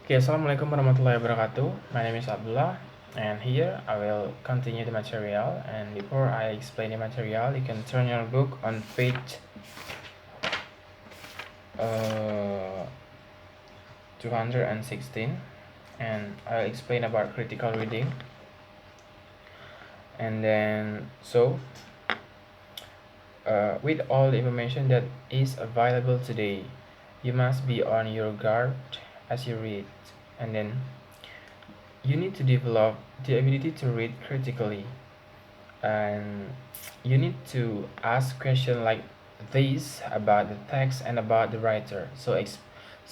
Okay, Assalamualaikum warahmatullahi wabarakatuh. My name is Abdullah, and here I will continue the material. And before I explain the material, you can turn your book on page uh, 216, and I'll explain about critical reading. And then, with all the information that is available today, you must be on your guard as you read, and then you need to develop the ability to read critically, and you need to ask questions like these about the text and about the writer. So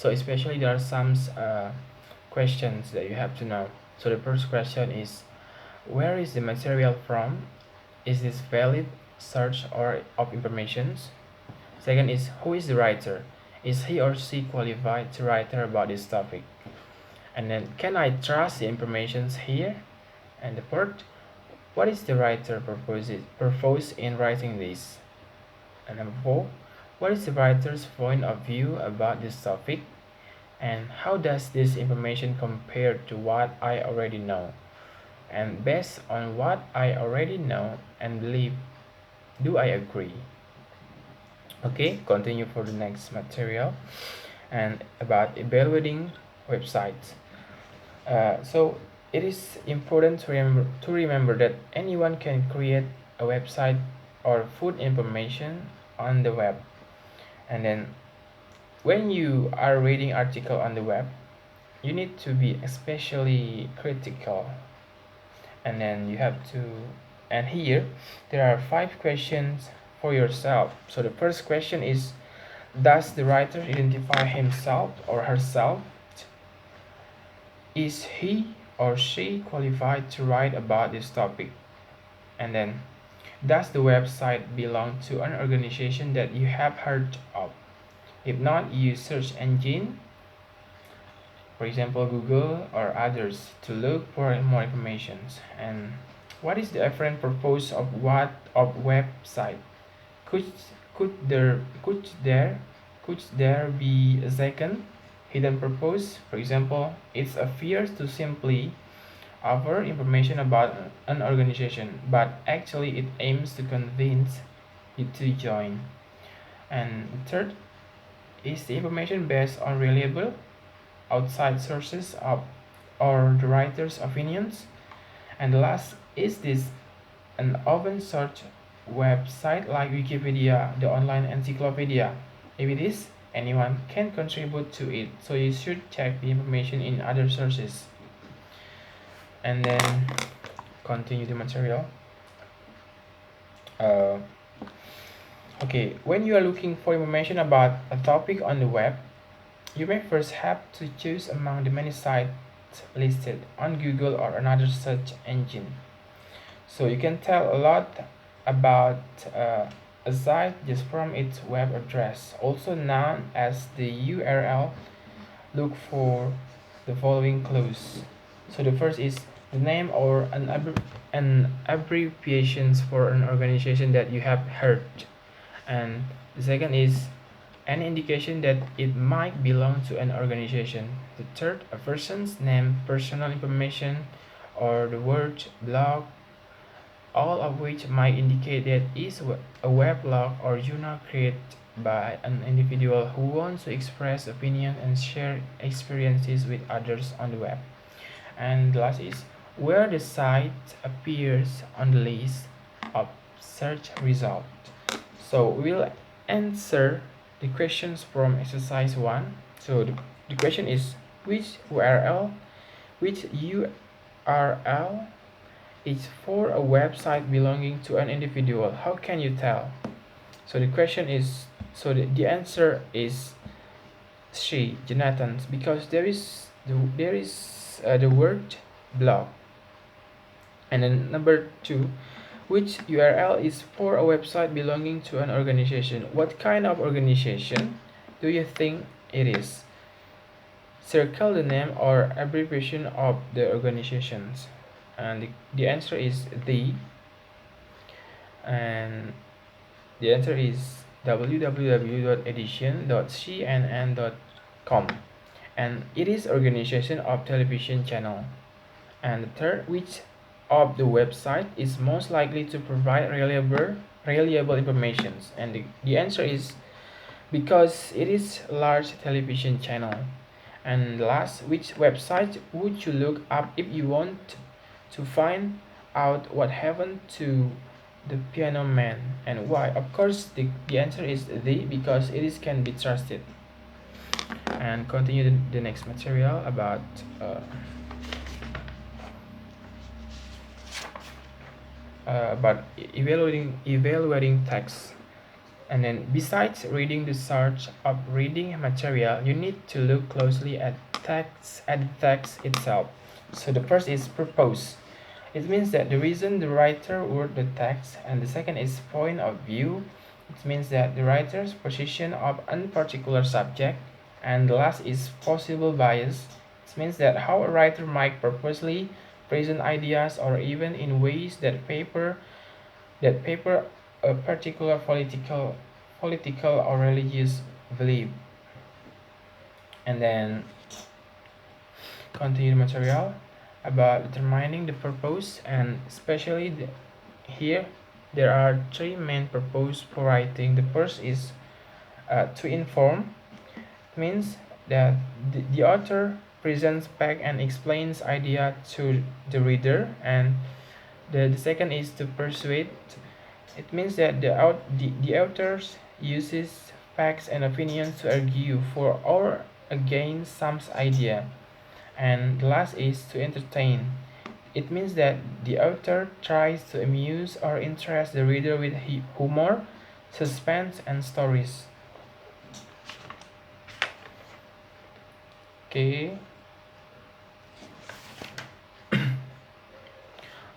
especially there are some questions that you have to know. So the first question is, where is the material from? Is this valid search or of informations? Second is, who is the writer? Is he or she qualified to write about this topic? And then, can I trust the informations here? And the third, what is the writer purpose in writing this? And number four, what is the writer's point of view about this topic? And how does this information compare to what I already know? And based on what I already know and believe, do I agree? Okay, continue for the next material and about evaluating websites. So it is important to remember that anyone can create a website or put information on the web. And then when you are reading article on the web, you need to be especially critical. And then you have to, and here there are 5 questions for yourself. So the first question is, does the writer identify himself or herself? Is he or she qualified to write about this topic? And then, does the website belong to an organization that you have heard of? If not, use search engine, for example Google or others, to look for more information. And what is the different purpose of what of website? Could could there be a second hidden purpose? For example, it appears to simply offer information about an organization, but actually it aims to convince you to join. And third, is the information based on reliable outside sources of or the writer's opinions? And last, is this an open source website like Wikipedia, the online encyclopedia? If it is, anyone can contribute to it, so you should check the information in other sources. And then continue the material. Uh, okay, when you are looking for information about a topic on the web, you may first have to choose among the many sites listed on Google or another search engine. So you can tell a lot about a site just from its web address, also known as the URL. Look for the following clues. So the first is the name or an abbreviations for an organization that you have heard. And the second is an indication that it might belong to an organization. The third, a person's name, personal information, or the word blog, all of which might indicate that is a weblog or journal created by an individual who wants to express opinion and share experiences with others on the web. And the last is where the site appears on the list of search results. So we'll answer the questions from exercise 1. So the question is, which URL is for a website belonging to an individual? How can you tell? So the question is, so the answer is she, Jonathan, because there is the word blog. And then number 2, which URL is for a website belonging to an organization? What kind of organization do you think it is? Circle the name or abbreviation of the organizations. And the answer is the, and the answer is www.edition.cnn.com. and it is organization of television channel. And the third, which of the website is most likely to provide reliable information? And the answer is because it is large television channel. And last, which website would you look up if you want to find out what happened to the piano man and why? Of course, the answer is the because it is can be trusted. And continue the next material about evaluating text. And then besides reading the search of reading material, you need to look closely at the text itself. So the first is purpose. It means that the reason the writer wrote the text, and the second is point of view. It means that the writer's position of a particular subject, and the last is possible bias. It means that how a writer might purposely present ideas or even in ways that paper a particular political or religious belief. And then continue the material about determining the purpose, and especially here there are three main purposes for writing. The first is to inform. It means that the author presents back and explains idea to the reader. And the second is to persuade. It means that the author uses facts and opinions to argue for or against some idea. And the last is to entertain. It means that the author tries to amuse or interest the reader with humor, suspense, and stories. Okay.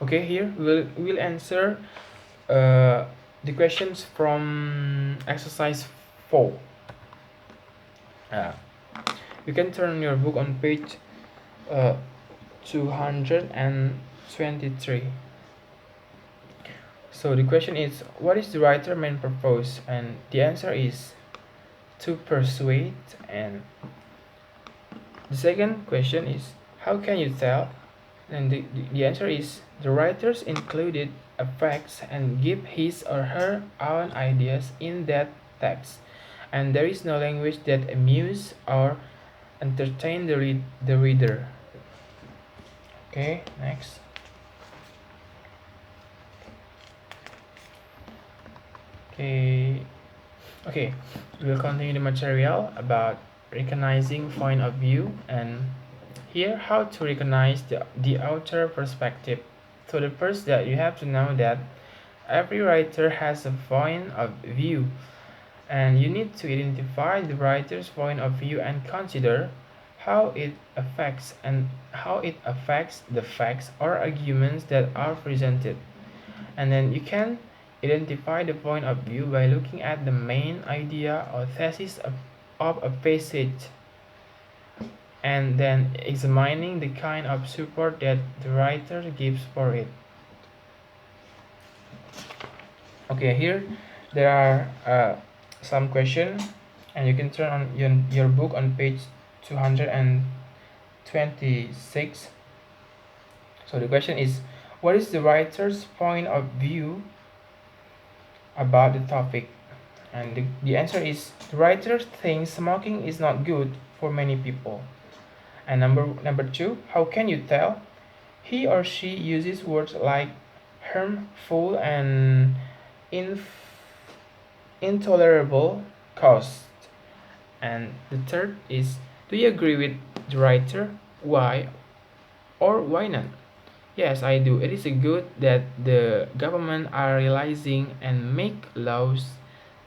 Okay, here we'll answer the questions from exercise 4. You can turn your book on page 223. So the question is, what is the writer's main purpose? And the answer is to persuade. And the second question is, how can you tell? And the answer is, the writers included facts and give his or her own ideas in that text, and there is no language that amuse or entertain the reader. Okay, next. Okay, we'll continue the material about recognizing point of view, and here how to recognize the author perspective. So the first that you have to know that every writer has a point of view, and you need to identify the writer's point of view and consider how it affects the facts or arguments that are presented. And then you can identify the point of view by looking at the main idea or thesis of a passage, and then examining the kind of support that the writer gives for it. Okay, here there are some questions, and you can turn on your book on page 226. So the question is, what is the writer's point of view about the topic? And the answer is, the writer thinks smoking is not good for many people. And number two, how can you tell? He or she uses words like harmful and intolerable cost. And the third is, do you agree with the writer? Why or why not? Yes, I do. It is good that the government are realizing and make laws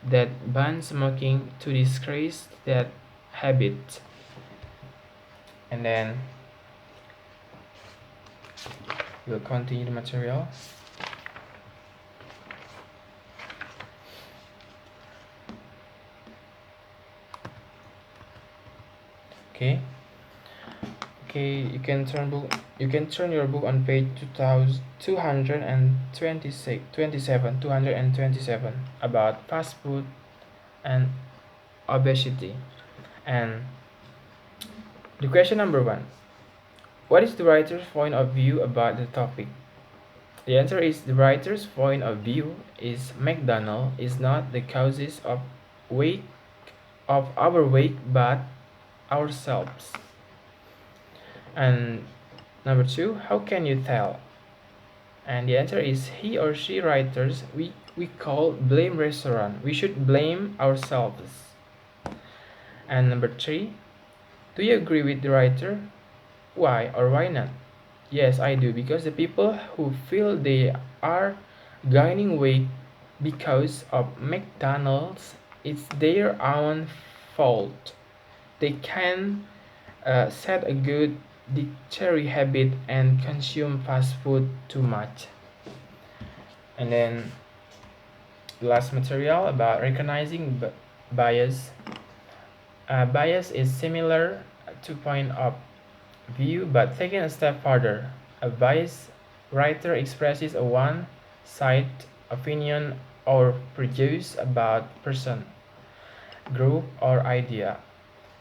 that ban smoking to discourage that habit. And then we'll continue the material. Okay. You can turn your book on page 227 about fast food and obesity. And The question number one: what is the writer's point of view about the topic? The answer is the writer's point of view is McDonald is not the causes wake of our wake but ourselves. And number two, how can you tell? And the answer is he or she writers we call blame restaurant. We should blame ourselves. And number three, do you agree with the writer? Why or why not? Yes, I do, because the people who feel they are gaining weight because of McDonald's, it's their own fault. They can set a good dietary habit and consume fast food too much. And then last material about recognizing bias. Bias is similar to point of view, but taken a step further. A biased writer expresses a one-sided opinion or prejudice about person, group, or idea.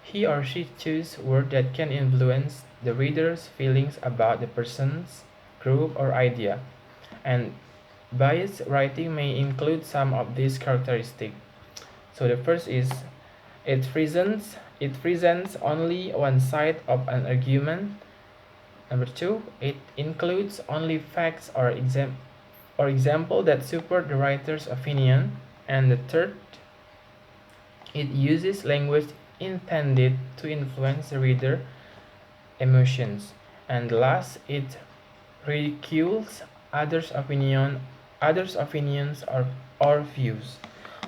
He or she chooses words that can influence the reader's feelings about the person's group or idea. And biased writing may include some of these characteristics. So the first is it presents only one side of an argument. Number two, it includes only facts or example that support the writer's opinion. And the third, it uses language intended to influence the reader emotions. And last, it ridicules others' opinions or views.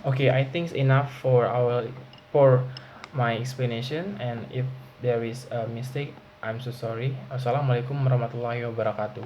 Okay, I think it's enough for my explanation, and if there is a mistake, I'm so sorry. Wassalamualaikum warahmatullahi wabarakatuh.